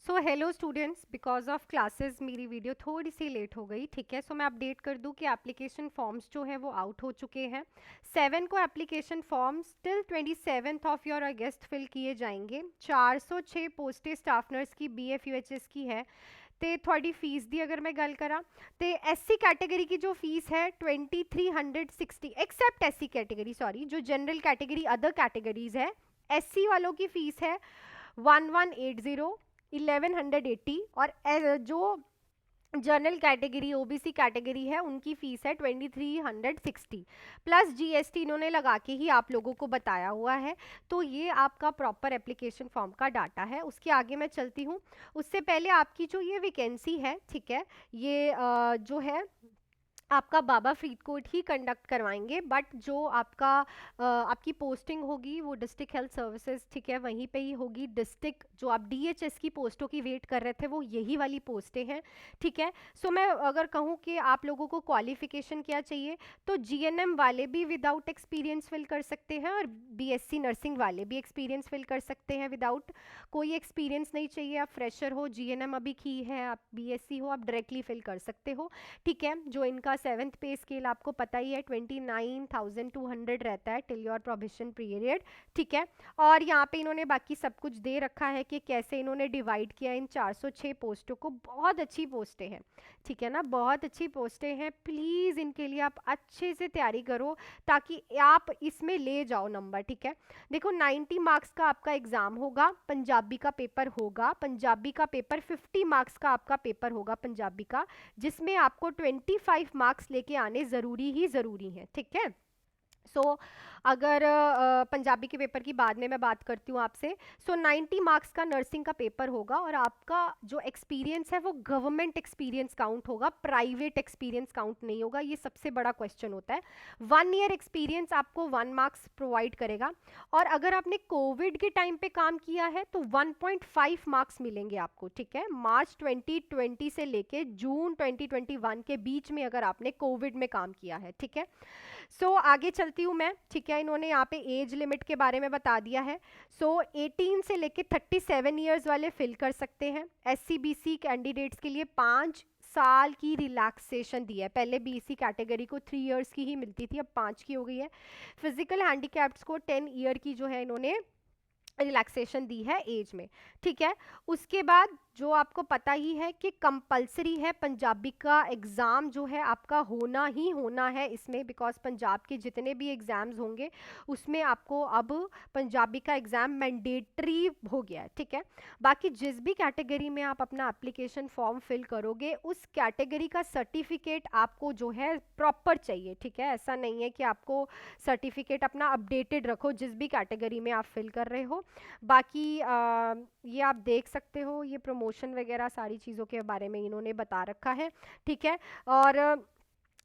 So hello students, because of classes मेरी video थोड़ी सी late हो गई। ठीक है, सो मैं अपडेट कर दूं कि एप्लीकेशन फॉर्म्स जो है वो आउट हो चुके हैं। 7 को application forms till 27 of your अगस्त फिल किए जाएंगे। 406 पोस्टें स्टाफ नर्स की BF UHS की है। ਤੇ ਤੁਹਾਡੀ ਫੀਸ ਦੀ ਅਗਰ ਮੈਂ ਗੱਲ ਕਰਾਂ ਤੇ SC कैटेगरी की जो फीस है 2360 एक्सेप्ट SC कैटेगरी, सॉरी, जो जनरल कैटेगरी अदर कैटेगरीज है SC वालों की फीस है 1180 1180 और जो जनरल कैटेगरी OBC कैटेगरी है उनकी फीस है 2360 प्लस GST इन्होंने लगा के ही आप लोगों को बताया हुआ है। तो ये आपका प्रॉपर एप्लीकेशन फॉर्म का डाटा है। उसके आगे मैं चलती हूँ। उससे पहले आपकी जो ये वैकेंसी है, ठीक है, ये जो है आपका बाबा फरीदकोट ही कंडक्ट करवाएंगे, बट जो आपकी पोस्टिंग होगी वो डिस्ट्रिक्ट हेल्थ सर्विसेज, ठीक है, वहीं पे ही होगी। डिस्ट्रिक्ट जो आप DHS की पोस्टों की वेट कर रहे थे वो यही वाली पोस्टें हैं, ठीक है। सो मैं अगर कहूँ कि आप लोगों को क्वालिफिकेशन क्या चाहिए, तो GNM वाले भी विदाउट एक्सपीरियंस फिल कर सकते हैं और BSc नर्सिंग वाले भी एक्सपीरियंस फिल कर सकते हैं विदाउट। कोई एक्सपीरियंस नहीं चाहिए, आप फ्रेशर हो, GNM अभी की है, आप BSc हो, आप डायरेक्टली फिल कर सकते हो, ठीक है। जो इनका 7th पे स्केल आपको पता ही है 29,200 रहता है टिल योर प्रोबेशन पीरियड, ठीक है। और यहाँ पे इन्होंने बाकी सब कुछ दे रखा है कि कैसे इन्होंने डिवाइड किया इन 406 पोस्टों को। बहुत अच्छी पोस्टें हैं, ठीक है ना, बहुत अच्छी पोस्टें हैं। प्लीज़ इनके लिए आप अच्छे से तैयारी करो ताकि आप इसमें ले जाओ नंबर, ठीक है। देखो 90 मार्क्स का आपका एग्ज़ाम होगा, पंजाबी का पेपर होगा, पंजाबी का पेपर 50 मार्क्स का आपका पेपर होगा पंजाबी का, जिसमें आपको 25 मार्क्स लेके आने ज़रूरी ही ज़रूरी हैं, ठीक है। सो अगर पंजाबी के पेपर की बाद में मैं बात करती हूँ आपसे। सो 90 मार्क्स का नर्सिंग का पेपर होगा और आपका जो एक्सपीरियंस है वो गवर्नमेंट एक्सपीरियंस काउंट होगा, प्राइवेट एक्सपीरियंस काउंट नहीं होगा। ये सबसे बड़ा क्वेश्चन होता है। 1 ईयर एक्सपीरियंस आपको 1 मार्क्स प्रोवाइड करेगा और अगर आपने कोविड के टाइम पे काम किया है तो 1.5 मार्क्स मिलेंगे आपको, ठीक है। मार्च 2020 से लेके जून 2021 के बीच में अगर आपने कोविड में काम किया है, ठीक है। सो आगे चलती हूँ मैं, ठीक है। इन्होंने यहाँ पे एज लिमिट के बारे में बता दिया है। सो 18 से लेके 37 ईयर्स वाले फिल कर सकते हैं। SC BC कैंडिडेट्स के लिए 5 साल की रिलैक्सेशन दी है। पहले BC कैटेगरी को 3 इयर्स की ही मिलती थी, अब 5 की हो गई है। फिजिकल हैंडीकैप्ड्स को 10 ईयर की जो है इन्होंने रिलैक्सेशन दी है एज में, ठीक है। उसके बाद जो आपको पता ही है कि कंपलसरी है पंजाबी का एग्ज़ाम जो है आपका होना ही होना है इसमें, बिकॉज पंजाब के जितने भी एग्ज़ाम्स होंगे उसमें आपको अब पंजाबी का एग्ज़ाम मैंडेटरी हो गया है, ठीक है। बाकी जिस भी कैटेगरी में आप अपना एप्लीकेशन फॉर्म फिल करोगे उस कैटेगरी का सर्टिफिकेट आपको जो है प्रॉपर चाहिए, ठीक है। ऐसा नहीं है कि आपको सर्टिफिकेट अपना अपडेटेड रखो जिस भी कैटेगरी में आप फिल कर रहे हो। बाकी ये आप देख सकते हो, ये प्रमोशन वगैरह सारी चीज़ों के बारे में इन्होंने बता रखा है, ठीक है। और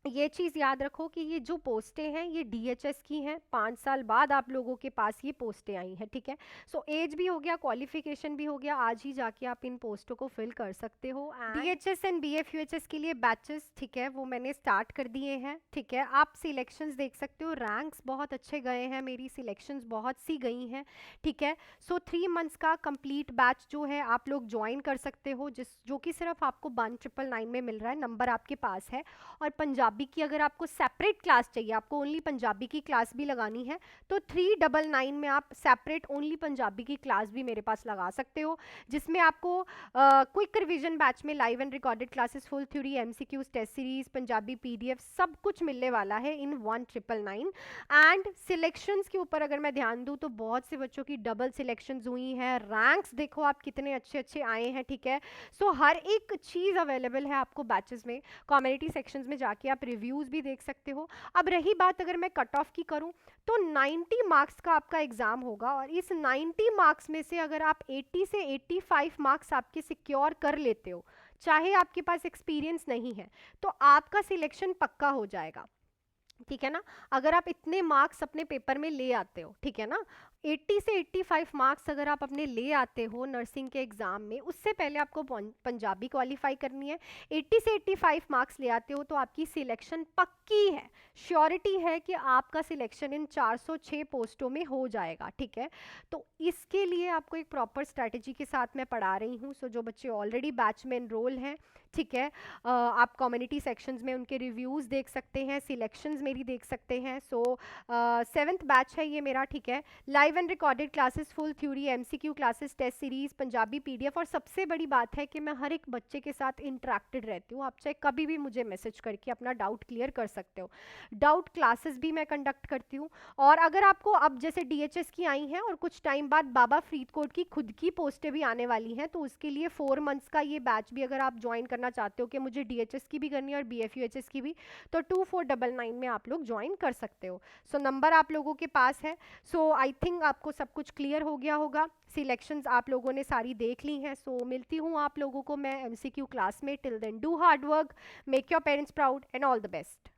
ये चीज़ याद रखो कि ये जो पोस्टें हैं ये DHS की हैं। 5 साल बाद आप लोगों के पास ये पोस्टें आई हैं, ठीक है। सो एज भी हो गया, क्वालिफिकेशन भी हो गया, आज ही जाके आप इन पोस्टों को फिल कर सकते हो। DHS एंड BF UHS के लिए बैचेस, ठीक है, वो मैंने स्टार्ट कर दिए हैं, ठीक है। आप सिलेक्शंस देख सकते हो, रैंक्स बहुत अच्छे गए हैं, मेरी सिलेक्शंस बहुत सी गई हैं, ठीक है। सो 3 मंथ्स का कंप्लीट बैच जो है आप लोग ज्वाइन कर सकते हो, जो कि सिर्फ आपको 1999 में मिल रहा है, नंबर आपके पास है। और पंजाबी की अगर आपको सेपरेट क्लास चाहिए, आपको ओनली पंजाबी की क्लास भी लगानी है, तो 399 में आप सेपरेट ओनली पंजाबी की क्लास भी मेरे पास लगा सकते हो, जिसमें आपको क्विक रिवीजन बैच में live and recorded classes, full theory, MCQs, test series, Punjabi PDF सब कुछ मिलने वाला है इन 1999। एंड सिलेक्शंस के ऊपर अगर मैं ध्यान दूँ तो बहुत से बच्चों की डबल सिलेक्शंस हुई हैं। रैंक्स देखो आप कितने अच्छे अच्छे आए हैं, ठीक है। सो हर एक चीज़ अवेलेबल है आपको बैचेस में। कम्युनिटी सेक्शंस में जाके आप रिव्यूज़ भी देख सकते हो। अब रही बात अगर मैं कट ऑफ की करूं तो 90 मार्क्स का आपका एग्ज़ाम होगा और इस 90 मार्क्स में से अगर आप 80 से 85 मार्क्स आपके सिक्योर कर लेते हो, चाहे आपके पास एक्सपीरियंस नहीं है, तो आपका सिलेक्शन पक्का हो जाएगा, ठीक है ना। अगर आप इतने मार्क्स अपने पेपर में ले आते हो, ठीक है ना। 80 से 85 मार्क्स अगर आप अपने ले आते हो नर्सिंग के एग्ज़ाम में, उससे पहले आपको पंजाबी क्वालिफाई करनी है। 80 से 85 मार्क्स ले आते हो तो आपकी सिलेक्शन पक्की है, श्योरिटी है कि आपका सिलेक्शन इन 406 पोस्टों में हो जाएगा, ठीक है। तो इसके लिए आपको एक प्रॉपर स्ट्रैटेजी के साथ मैं पढ़ा रही हूँ। सो जो बच्चे ऑलरेडी बैच में एनरोल हैं, ठीक है, आप कम्युनिटी सेक्शंस में उनके रिव्यूज़ देख सकते हैं, सिलेक्शंस मेरी देख सकते हैं। सो 7th बैच है ये मेरा, ठीक है। Live and recorded classes, full theory, MCQ classes, test series, Punjabi PDF, और सबसे बड़ी बात है कि मैं हर एक बच्चे के साथ इंटरेक्टेड रहती हूँ। आप चाहे कभी भी मुझे मैसेज करके अपना डाउट क्लियर कर सकते हो। डाउट क्लासेस भी मैं कंडक्ट करती हूँ। और अगर आपको अब जैसे डीएचएस की आई हैं और कुछ टाइम बाद बाबा फरीदकोट की खुद की पोस्टें भी आने वाली हैं, तो उसके लिए 4 मंथ्स का ये बैच भी अगर आप ज्वाइन करना चाहते हो कि मुझे डीएचएस की भी करनी है और बीएफयूएचएस की भी, तो 2499 में आप लोग ज्वाइन कर सकते हो। सो नंबर आप लोगों के पास है। सो आई थिंक आपको सब कुछ क्लियर हो गया होगा। सिलेक्शंस आप लोगों ने सारी देख ली हैं। सो मिलती हूँ आप लोगों को मैं एमसीक्यू क्लास में। Till then do hard work, make your parents proud and all the best.